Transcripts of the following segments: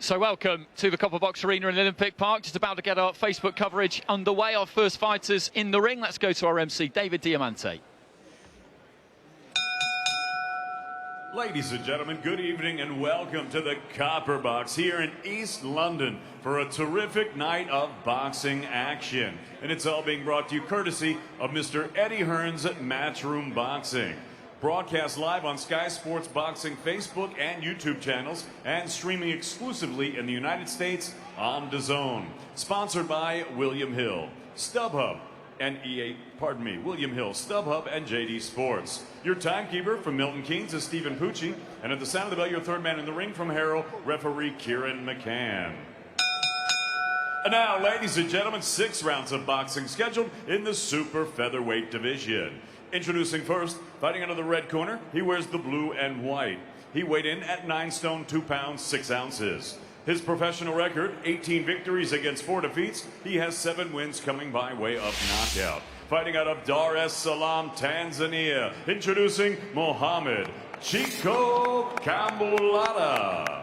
So welcome to the Copper Box Arena in Olympic Park. Just about to get our Facebook coverage underway. Our first fighters in the ring. Let's go to our MC, David Diamante. Ladies and gentlemen, good evening and welcome to the Copper Box here in East London for a terrific night of boxing action. And it's all being brought to you courtesy of Mr. Eddie Hearn's Matchroom Boxing. Broadcast live on Sky Sports Boxing Facebook and YouTube channels and streaming exclusively in the United States on DAZN. Sponsored by William Hill, StubHub, and William Hill, StubHub, and JD Sports. Your timekeeper from Milton Keynes is Stephen Pucci, and at the sound of the bell, your third man in the ring from Harrow, referee Kieran McCann. And now, ladies and gentlemen, 6 rounds of boxing scheduled in the super featherweight division. Introducing first, fighting out of the red corner, he wears the blue and white. He weighed in at 9 stone, 2 pounds, 6 ounces. His professional record, 18 victories against 4 defeats. He has 7 wins coming by way of knockout. Fighting out of Dar es Salaam, Tanzania, introducing Mohammed Chico Kambuluta.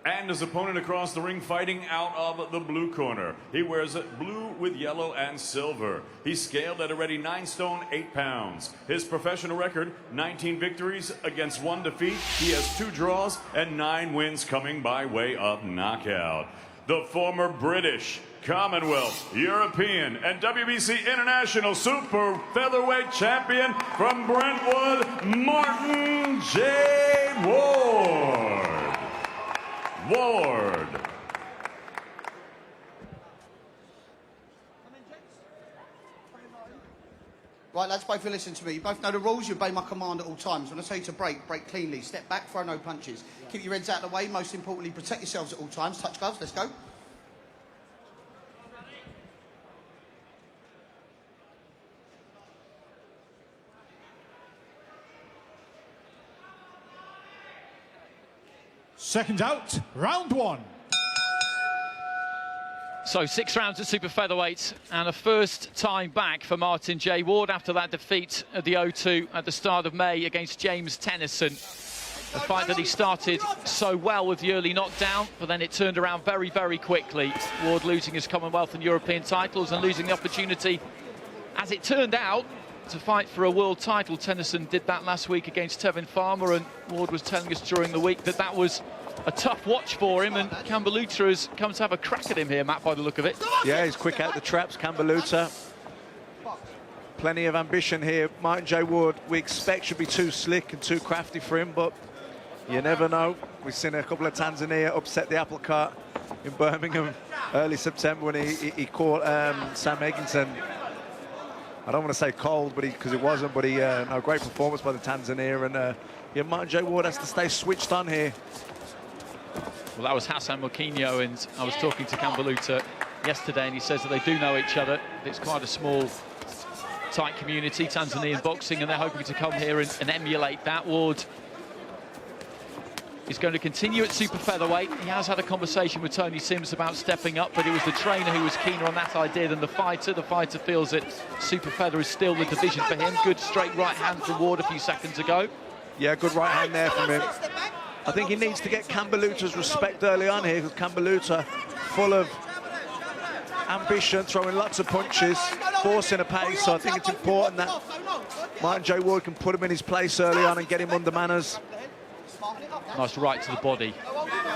And his opponent across the ring fighting out of the blue corner. He wears blue with yellow and silver. He's scaled at already 9 stone, 8 pounds. His professional record, 19 victories against 1 defeat. He has 2 draws and 9 wins coming by way of knockout. The former British, Commonwealth, European, and WBC International Super Featherweight Champion from Brentwood, Martin J. Ward. Right, lads, both you listen to me. You both know the rules. You obey my command at all times. When I say to break, break cleanly. Step back, throw no punches. Keep your heads out of the way. Most importantly, protect yourselves at all times. Touch gloves. Let's go. Second out, round 1. So 6 rounds at super featherweight and a first time back for Martin J. Ward after that defeat at the O2 at the start of May against James Tennyson. A fight that he started so well with the early knockdown, but then it turned around very, very quickly. Ward losing his Commonwealth and European titles and losing the opportunity, as it turned out, to fight for a world title. Tennyson did that last week against Tevin Farmer, and Ward was telling us during the week that that was a tough watch for him, and Kambuluta has come to have a crack at him here, Matt, by the look of it. Yeah, he's quick out the traps, Kambuluta. Plenty of ambition here. Martin J. Ward, we expect, should be too slick and too crafty for him, but you never know. We've seen a couple of Tanzania upset the apple cart in Birmingham early September when he caught Sam Egginton. I don't want to say cold, but because it wasn't, but a great performance by the Tanzania, and yeah, Martin J. Ward has to stay switched on here. Well, that was Hassan Mokinho, and I was talking to Kambuluta yesterday, and he says that they do know each other. It's quite a small, tight community, Tanzanian boxing, and they're hoping to come here and emulate that. Ward is going to continue at super featherweight. He has had a conversation with Tony Sims about stepping up, but it was the trainer who was keener on that idea than the fighter. The fighter feels that super feather is still the division for him. Good straight right hand from Ward a few seconds ago. Yeah, good right hand there from him. I think he needs to get Kambuluta's respect early on here, because Kambuluta, full of ambition, throwing lots of punches, forcing a pace. So I think it's important that Martin J. Ward can put him in his place early on and get him under manners. Nice right to the body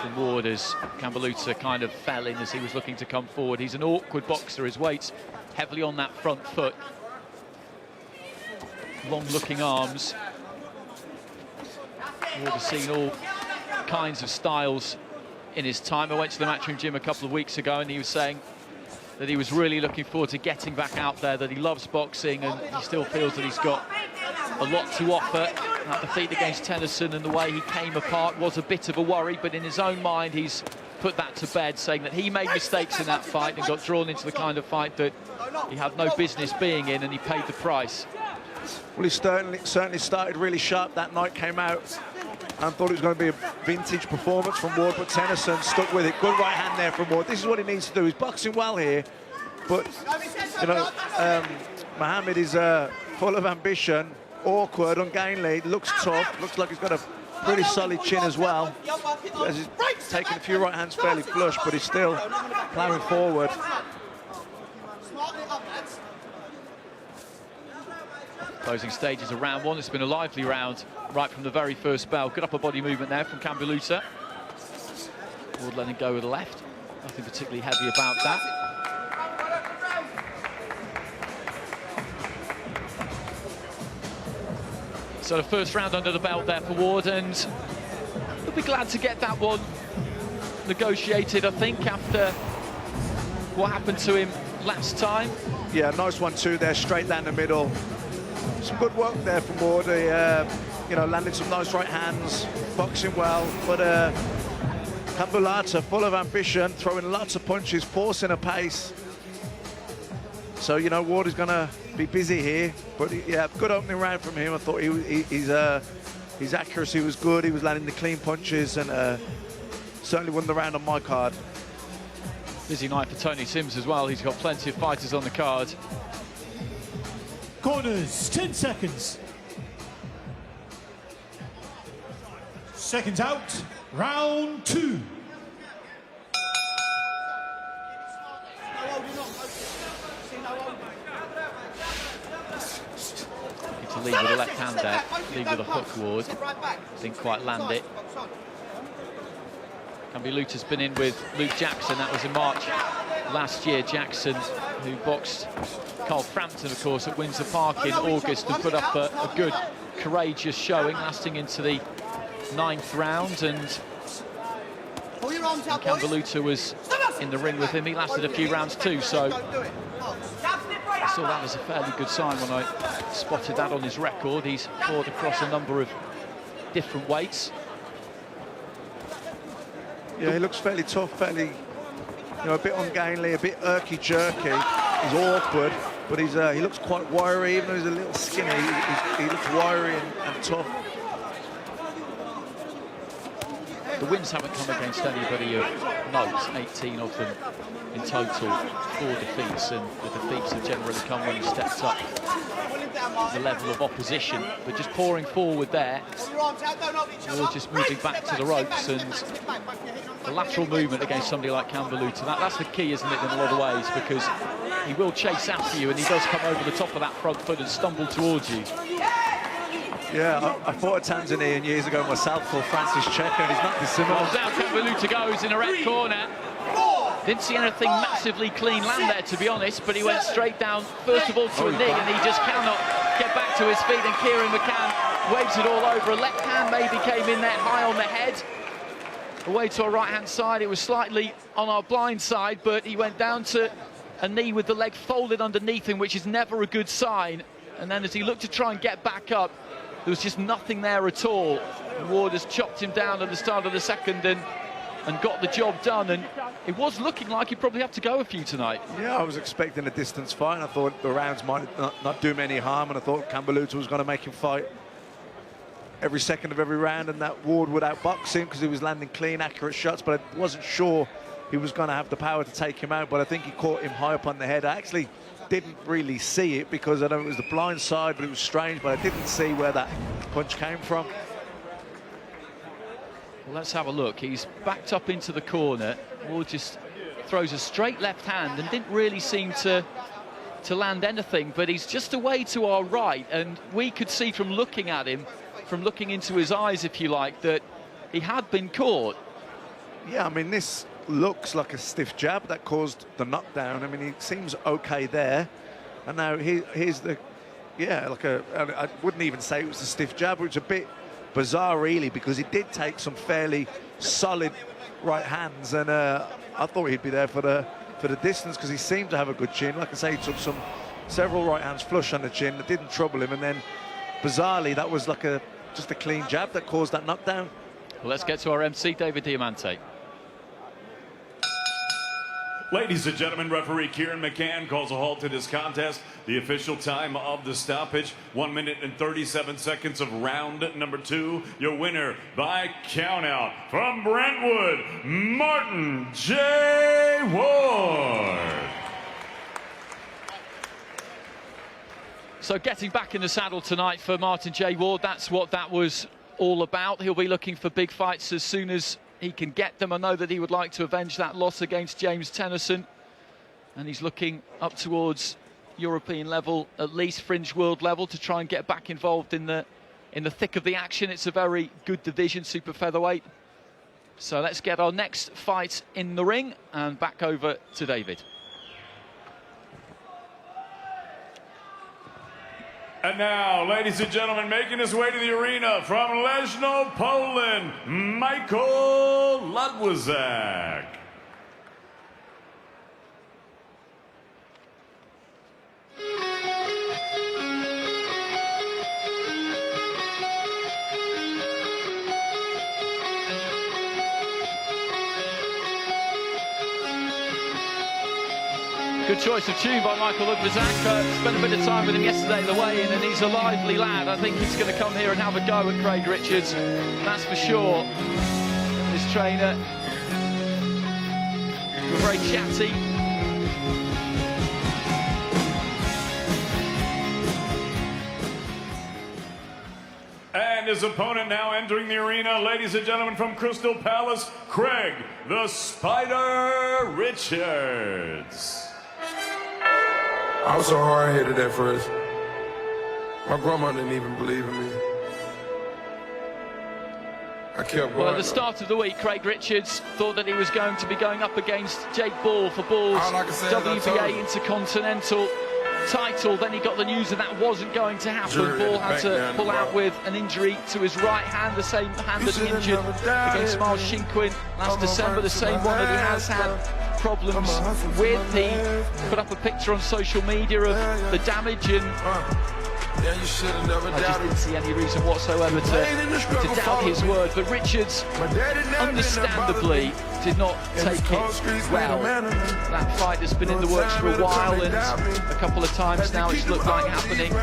from Ward as Kambuluta kind of fell in as he was looking to come forward. He's an awkward boxer. His weight's heavily on that front foot. Long-looking arms. Ward has seen all kinds of styles in his time. I went to the Matchroom gym a couple of weeks ago, and he was saying that he was really looking forward to getting back out there, that he loves boxing, and he still feels that he's got a lot to offer. That defeat against Tennyson and the way he came apart was a bit of a worry, but in his own mind he's put that to bed, saying that he made mistakes in that fight and got drawn into the kind of fight that he had no business being in, and he paid the price. Well, he certainly started really sharp that night, came out and thought it was going to be a vintage performance from Ward, but Tennyson stuck with it. Good right hand there from Ward. This is what he needs to do. He's boxing well here, but, you know, Mohammed is full of ambition, awkward, ungainly, looks tough, looks like he's got a pretty solid chin as well. As he's taken a few right hands fairly flush, but he's still ploughing forward. Closing stages of round one. It's been a lively round right from the very first bell. Good upper body movement there from Kambuluta. Ward letting go with the left. Nothing particularly heavy about that. So the first round under the belt there for Ward, and we'll be glad to get that one negotiated, I think, after what happened to him last time. Yeah, nice 1-2 there, straight down the middle. Some good work there from Ward. He, you know, landed some nice right hands, boxing well, but Kambuluta, full of ambition, throwing lots of punches, forcing a pace. So, you know, Ward is going to be busy here, but yeah, good opening round from him. I thought his accuracy was good. He was landing the clean punches, and certainly won the round on my card. Busy night for Tony Sims as well. He's got plenty of fighters on the card. Corners, 10 seconds. Seconds out, round 2. To lead with a left hand there, lead with a hook, Ward. Didn't quite land it. Kambuluta's been in with Luke Jackson. That was in March last year. Jackson, who boxed Carl Frampton, of course, at Windsor Park in August, and put up a good, courageous showing, lasting into the 9th round. And Kambuluta was in the ring with him. He lasted a few rounds too, so I saw that as a fairly good sign when I spotted that on his record. He's fought across a number of different weights. Yeah, he looks fairly tough, fairly, you know, a bit ungainly, a bit irky-jerky. He's awkward, but he's he looks quite wiry, even though he's a little skinny. He looks wiry and tough. The wins haven't come against anybody of note, 18 of them in total, 4 defeats, and the defeats have generally come when he steps up the level of opposition. But just pouring forward there, or just moving back to the ropes, and the lateral movement against somebody like Kambuluta, that's the key, isn't it, in a lot of ways, because he will chase after you, and he does come over the top of that front foot and stumble towards you. Yeah, I fought a Tanzanian years ago myself called Francis Checker, and he's not dissimilar. Well, down Kambuluta goes in a red corner. Didn't see anything massively clean land there, to be honest, but he went straight down, first of all, to a knee, and he just cannot get back to his feet, and Kieran McCann waves it all over. A left hand maybe came in there high on the head. Away to our right-hand side, it was slightly on our blind side, but he went down to a knee with the leg folded underneath him, which is never a good sign. And then as he looked to try and get back up, there was just nothing there at all. And Ward has chopped him down at the start of the second and got the job done. And it was looking like he'd probably have to go a few tonight. Yeah, I was expecting a distance fight. I thought the rounds might not do him any harm, and I thought Kambuluta was going to make him fight every second of every round, and that Ward would outbox him because he was landing clean, accurate shots, but I wasn't sure he was going to have the power to take him out. But I think he caught him high up on the head. I actually didn't really see it because I know it was the blind side, but it was strange, but I didn't see where that punch came from. Well, let's have a look. He's backed up into the corner. Ward just throws a straight left hand and didn't really seem to land anything, but he's just away to our right, and we could see from looking at him, from looking into his eyes, if you like, that he had been caught. Yeah, I mean, this looks like a stiff jab that caused the knockdown. I mean, he seems okay there. And now here's the, yeah, like I wouldn't even say it was a stiff jab, which is a bit bizarre, really, because he did take some fairly solid right hands, and I thought he'd be there for the distance because he seemed to have a good chin. Like I say, he took several right hands flush on the chin that didn't trouble him, and then bizarrely that was like just a clean jab that caused that knockdown. Well, let's get to our MC, David Diamante. Ladies and gentlemen, referee Kieran McCann calls a halt to this contest. The official time of the stoppage, 1 minute and 37 seconds of round number 2. Your winner by countout from Brentwood, Martin J. Ward. So getting back in the saddle tonight for Martin J. Ward, that's what that was all about. He'll be looking for big fights as soon as he can get them. I know that he would like to avenge that loss against James Tennyson, and he's looking up towards European level, at least fringe world level, to try and get back involved in the thick of the action. It's a very good division, super featherweight. So let's get our next fight in the ring, and back over to David. And now, ladies and gentlemen, making his way to the arena from Leszno, Poland, Michal Ludwiczak. Good choice of tune by Michal Ludwiczak. Spent a bit of time with him yesterday in the weigh-in, and he's a lively lad. I think he's going to come here and have a go at Craig Richards, that's for sure. His trainer, very chatty. And his opponent now entering the arena, ladies and gentlemen, from Crystal Palace, Craig the Spider Richards. I was so hard-headed at first. My grandma didn't even believe in me. I kept going. Well, at the start of the week, Craig Richards thought that he was going to be going up against Jake Ball for Ball's WBA Intercontinental title. Then he got the news that that wasn't going to happen. Ball had to pull out with an injury to his right hand, the same hand that he injured against Miles Shinkwin last December, the same one that he has had problems with. He put up a picture on social media of the damage, and I just didn't see any reason whatsoever to doubt his word. But Richards, understandably, did not take it well. That fight has been in the works for a while, and a couple of times now it's looked like happening,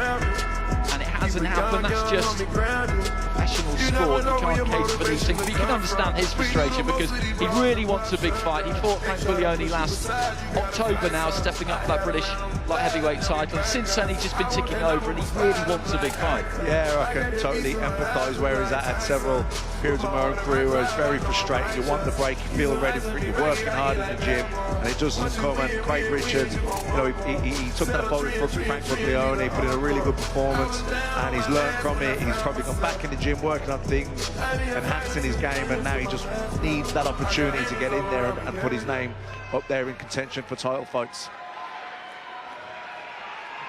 and it hasn't happened. That's just professional sport. You can't cater for these things. But you can understand his frustration, because he really wants a big fight. He fought Frank Buglioni last October now, stepping up that British light heavyweight title. And since then, he's just been ticking over, and he really wants a big fight. Yeah, I can totally empathise where he's at several periods of my own career where it's very frustrating. You want the break, you feel ready for it, you're working hard in the gym, and it doesn't come. And Craig Richards, you know, he took that fight with Frank Buglioni, put in a really good performance, and he's learned from it. He's probably gone back in the gym, working on things, enhancing his game, and now he just needs that opportunity to get in there and put his name up there in contention for title fights.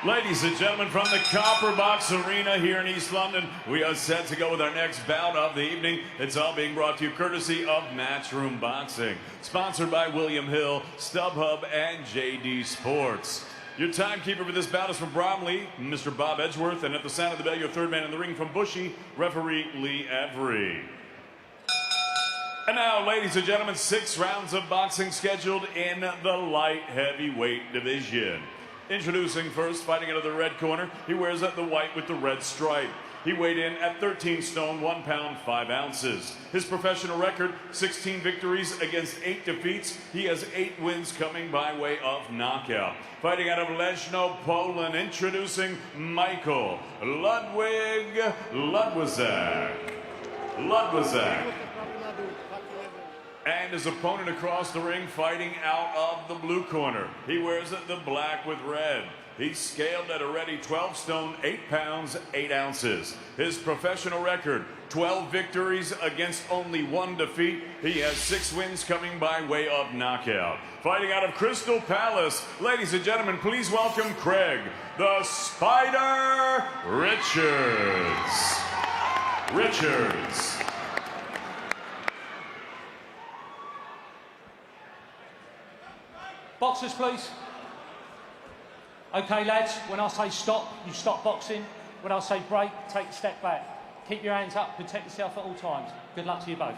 Ladies and gentlemen, from the Copper Box Arena here in East London, we are set to go with our next bout of the evening. It's all being brought to you courtesy of Matchroom Boxing, sponsored by William Hill, StubHub, and JD Sports. Your timekeeper for this bout is from Bromley, Mr. Bob Edgeworth, and at the sound of the bell, your third man in the ring from Bushy, referee Lee Every. And now, ladies and gentlemen, 6 rounds of boxing scheduled in the light heavyweight division. Introducing first, fighting out of the red corner, he wears the white with the red stripe. He weighed in at 13 stone, 1 pound, 5 ounces. His professional record, 16 victories against 8 defeats. He has 8 wins coming by way of knockout. Fighting out of Leszno, Poland, introducing Michal Ludwiczak. And his opponent across the ring, fighting out of the blue corner. He wears the black with red. He's scaled at a ready 12 stone, 8 pounds, 8 ounces. His professional record, 12 victories against only 1 defeat. He has 6 wins coming by way of knockout. Fighting out of Crystal Palace, ladies and gentlemen, please welcome Craig the Spider Richards. Boxers, please. Okay, lads, when I say stop, you stop boxing. When I say break, take a step back. Keep your hands up, protect yourself at all times. Good luck to you both.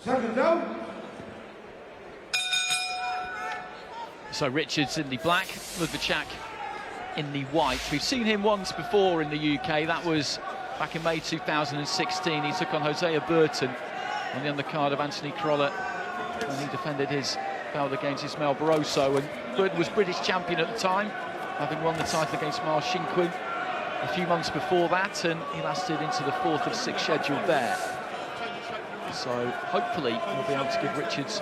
Second down. So Richards in the black, Ludwiczak in the white. We've seen him once before in the UK. That was back in May 2016. He took on Hosea Burton on the undercard of Anthony Crollett when he defended his belt against Ismael Barroso. And Burton was British champion at the time, having won the title against Miles Shinkwin a few months before that, and he lasted into the 4th of 6 scheduled there. So hopefully we'll be able to give Richards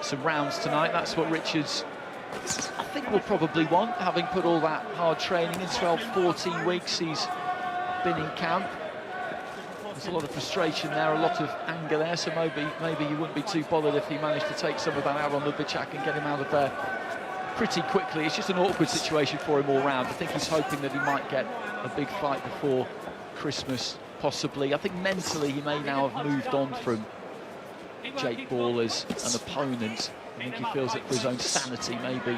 some rounds tonight. That's what Richards, I think, will probably want, having put all that hard training in 12-14 weeks he's been in camp. There's a lot of frustration there, a lot of anger there, so maybe you wouldn't be too bothered if he managed to take some of that out on Ludwiczak and get him out of there pretty quickly. It's just an awkward situation for him all round. I think he's hoping that he might get a big fight before Christmas, possibly. I think mentally he may now have moved on from Jake Ball as an opponent. I think he feels that for his own sanity, maybe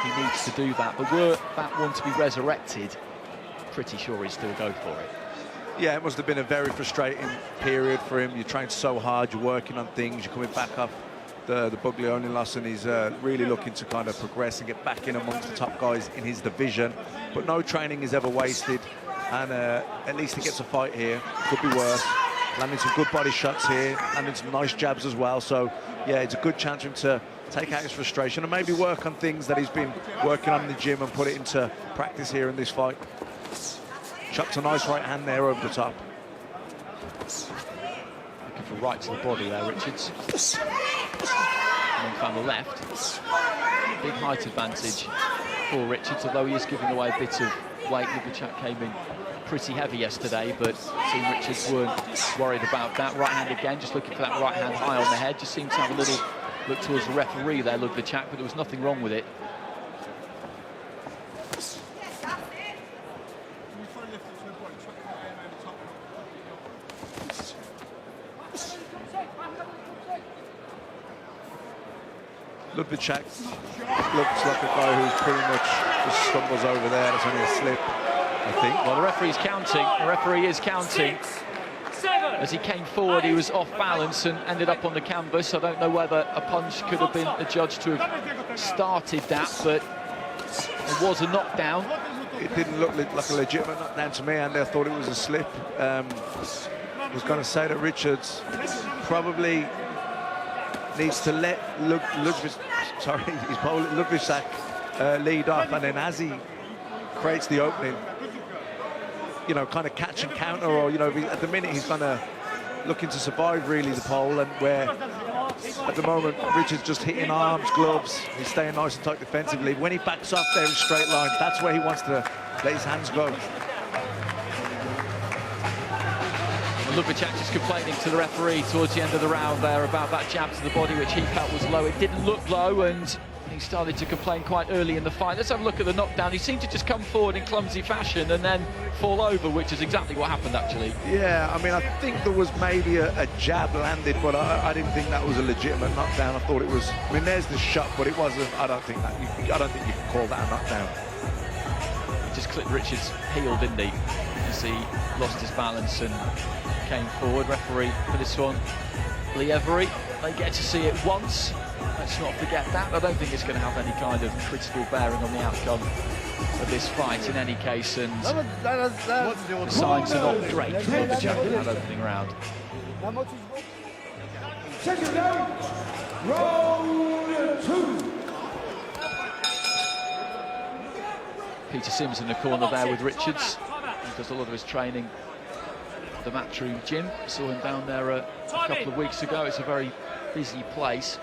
he needs to do that. But were that one to be resurrected, pretty sure he'd still go for it. Yeah, it must have been a very frustrating period for him. You trained so hard, you're working on things, you're coming back off the Buglioni loss, and he's really looking to kind of progress and get back in amongst the top guys in his division. But no training is ever wasted, and at least he gets a fight here. Could be worse. Landing some good body shots here, landing some nice jabs as well. So, yeah, it's a good chance for him to take out his frustration and maybe work on things that he's been working on in the gym and put it into practice here in this fight. Chucks a nice right hand there over the top. Looking for right to the body there, Richards. And then found the left. Big height advantage for Richards, although he is giving away a bit of weight. Ludwiczak came in pretty heavy yesterday, but Team Richards weren't worried about that. Right hand again, just looking for that right hand high on the head. Just seemed to have a little look towards the referee there, Ludwiczak, but there was nothing wrong with it. Ludwiczak looks like a guy who's pretty much just stumbles over there. That's only a slip, I think. Well, the referee's counting. The referee is counting. As he came forward, he was off balance and ended up on the canvas. I don't know whether a punch could have been adjudged to have started that, but it was a knockdown. It didn't look like a legitimate knockdown to me, and I thought it was a slip. I was going to say that Richards probably needs to let Ludwiczak lead off, and then as he creates the opening, you know, kind of catch and counter, or, you know, at the minute he's kind of looking to survive really the pole, and where at the moment Richards just hitting arms, gloves, he's staying nice and tight defensively. When he backs off there in straight line, that's where he wants to let his hands go. Ludwiczak just complaining to the referee towards the end of the round there about that jab to the body, which he felt was low. It didn't look low, and he started to complain quite early in the fight. Let's have a look at the knockdown. He seemed to just come forward in clumsy fashion and then fall over, which is exactly what happened, actually. Yeah, I mean, I think there was maybe a jab landed, but I didn't think that was a legitimate knockdown. I thought it was. I mean, there's the shot, but it wasn't. I don't think you can call that a knockdown. He just clipped Richards' heel, didn't he? As he lost his balance and came forward. Referee for this one, Lee Every. They get to see it once. Let's not forget that. I don't think it's going to have any kind of critical bearing on the outcome of this fight in any case, and the signs are not great for Ludwiczak in that opening round. Second down, round 2. Peter Sims in the corner there with Richards. He does a lot of his training at the Matchroom gym. Saw him down there a couple of weeks ago. It's a very busy place.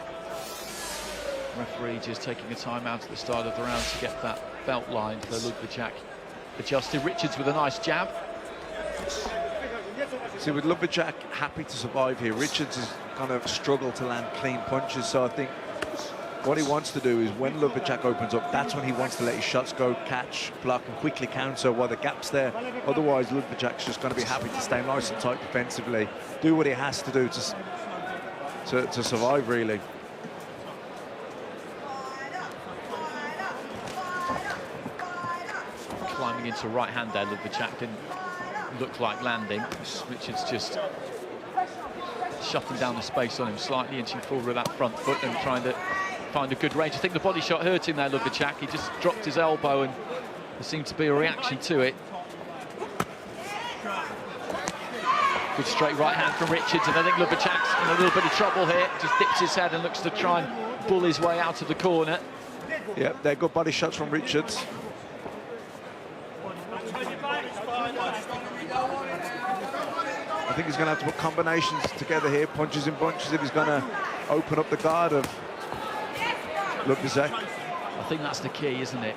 Referee just taking a time out at the start of the round to get that belt line for Ludwiczak adjusted. Richards with a nice jab. See, with Ludwiczak happy to survive here, Richards has kind of struggled to land clean punches, so I think what he wants to do is when Ludwiczak opens up, that's when he wants to let his shots go, catch, block and quickly counter while the gap's there. Otherwise, Ludwiczak's just going to be happy to stay nice and tight defensively, do what he has to do to survive, really. Climbing into right hand there, Ludwiczak didn't look like landing. Richards just shutting down the space on him slightly, inching forward with that front foot and trying to find a good range. I think the body shot hurt him there, Ludwiczak. He just dropped his elbow and there seemed to be a reaction to it. Good straight right hand from Richards, and I think Ludwiczak's in a little bit of trouble here. Just dips his head and looks to try and bull his way out of the corner. Yeah, they're good body shots from Richards. I think he's going to have to put combinations together here, punches in bunches, if he's going to open up the guard of Ludwiczak. I think that's the key, isn't it?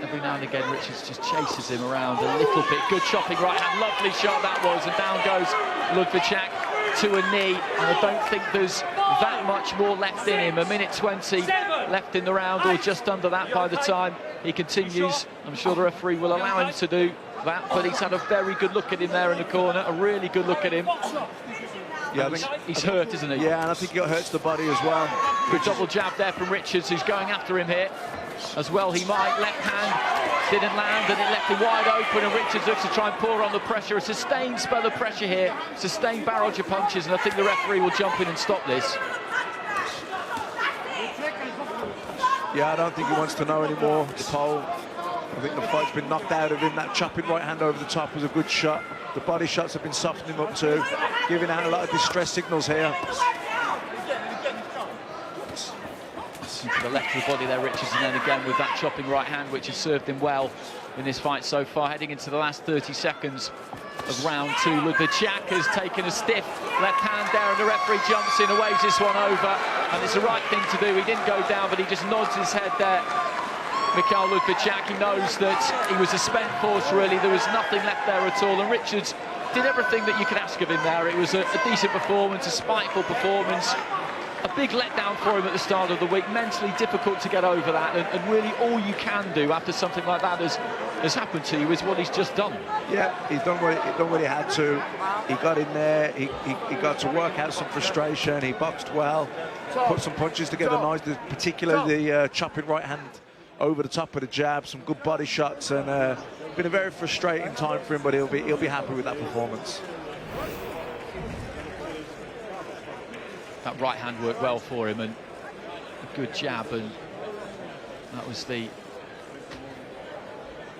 Every now and again, Richards just chases him around a little bit. Good chopping right hand, lovely shot that was, and down goes Ludwiczak to a knee. And I don't think there's that much more left in him. 1:20 left in the round, or just under that by the time he continues. I'm sure the referee will allow him to do that, but he's had a very good look at him there in the corner, a really good look at him. Yeah, I think he's hurt, isn't he? Yeah, and I think he got hurt to the body as well. Good double jab there from Richards, who's going after him here. As well he might, left hand didn't land and it left him wide open, and Richards looks to try and pour on the pressure. A sustained spell of pressure here, sustained barrage of punches, and I think the referee will jump in and stop this. Yeah, I don't think he wants to know anymore, the pole. I think the fight's been knocked out of him. That chopping right hand over the top was a good shot. The body shots have been softening him up too, giving out a lot of distress signals here. To the left of the body there, Richards, and then again with that chopping right hand, which has served him well in this fight so far. Heading into the last 30 seconds of round two, Ludwiczak has taken a stiff left hand there, and the referee jumps in and waves this one over, and it's the right thing to do. He didn't go down, but he just nods his head there. Michal Ludwiczak, he knows that he was a spent force, really. There was nothing left there at all, and Richards did everything that you could ask of him there. It was a decent performance, a spiteful performance. A big letdown for him at the start of the week, mentally difficult to get over that, and really all you can do after something like that has happened to you is what he's just done. Yeah, he's done what he had to. He got in there, he got to work out some frustration, he boxed well, put some punches together nice, particularly the chopping right hand over the top of the jab, some good body shots, and been a very frustrating time for him, but he'll be happy with that performance. That right hand worked well for him, and a good jab, and that was the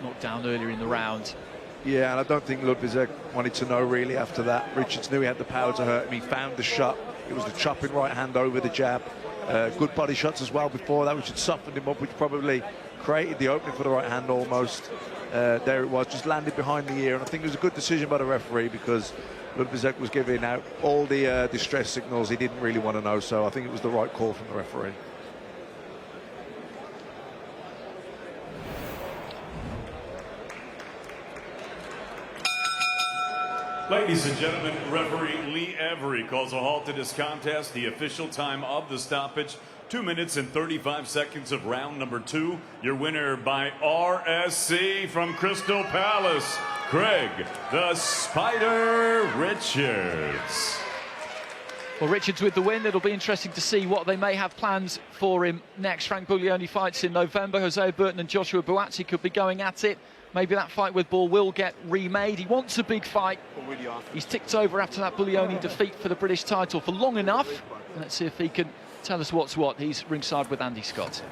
knockdown earlier in the round. Yeah, and I don't think Ludwiczak wanted to know really after that. Richards knew he had the power to hurt him. He found the shot. It was the chopping right hand over the jab. Good body shots as well before that, which had softened him up, which probably created the opening for the right hand almost. There it was, just landed behind the ear, and I think it was a good decision by the referee, because Ludwiczak was giving out all the distress signals he didn't really want to know, so I think it was the right call from the referee. Ladies and gentlemen, referee Lee Avery calls a halt to this contest. The official time of the stoppage, 2 minutes and 35 seconds of round number 2. Your winner by RSC from Crystal Palace, Craig the Spider Richards. Well, Richards with the win. It'll be interesting to see what they may have plans for him next. Frank Buglioni fights in November. Jose Burton and Joshua Buatsi could be going at it. Maybe that fight with Ball will get remade. He wants a big fight. He's ticked over after that Buglioni defeat for the British title for long enough. Let's see if he can tell us what's what. He's ringside with Andy Scott.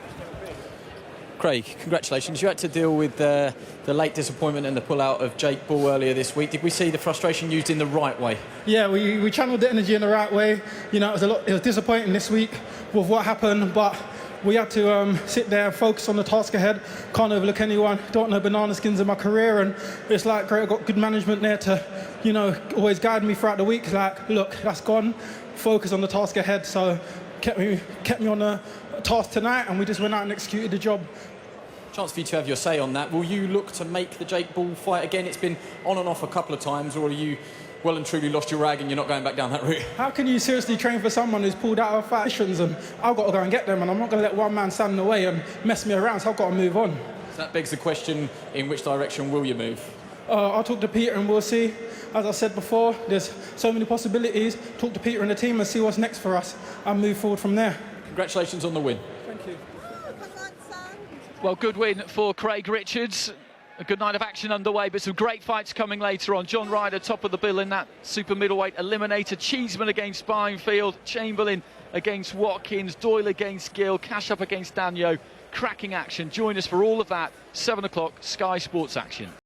Craig, congratulations. You had to deal with the late disappointment and the pull-out of Jake Ball earlier this week. Did we see the frustration used in the right way? Yeah, we channeled the energy in the right way. You know, it was disappointing this week with what happened, but we had to sit there and focus on the task ahead. Can't overlook anyone. Don't know banana skins in my career, and it's like great. I got good management there to, you know, always guide me throughout the week. It's like, look, that's gone. Focus on the task ahead. So kept me on the task tonight, and we just went out and executed the job. Chance for you to have your say on that. Will you look to make the Jake Ball fight again? It's been on and off a couple of times, or are you well and truly lost your rag and you're not going back down that route? How can you seriously train for someone who's pulled out of fights, and I've got to go and get them, and I'm not going to let one man stand in the way and mess me around, so I've got to move on. So that begs the question, in which direction will you move? I'll talk to Peter and we'll see. As I said before, there's so many possibilities. Talk to Peter and the team and see what's next for us and move forward from there. Congratulations on the win. Thank you. Well, good win for Craig Richards. A good night of action underway, but some great fights coming later on. John Ryder, top of the bill in that super middleweight eliminator. Cheeseman against Spinefield. Chamberlain against Watkins. Doyle against Gill. Cash up against Danyo. Cracking action. Join us for all of that. 7 o'clock, Sky Sports Action.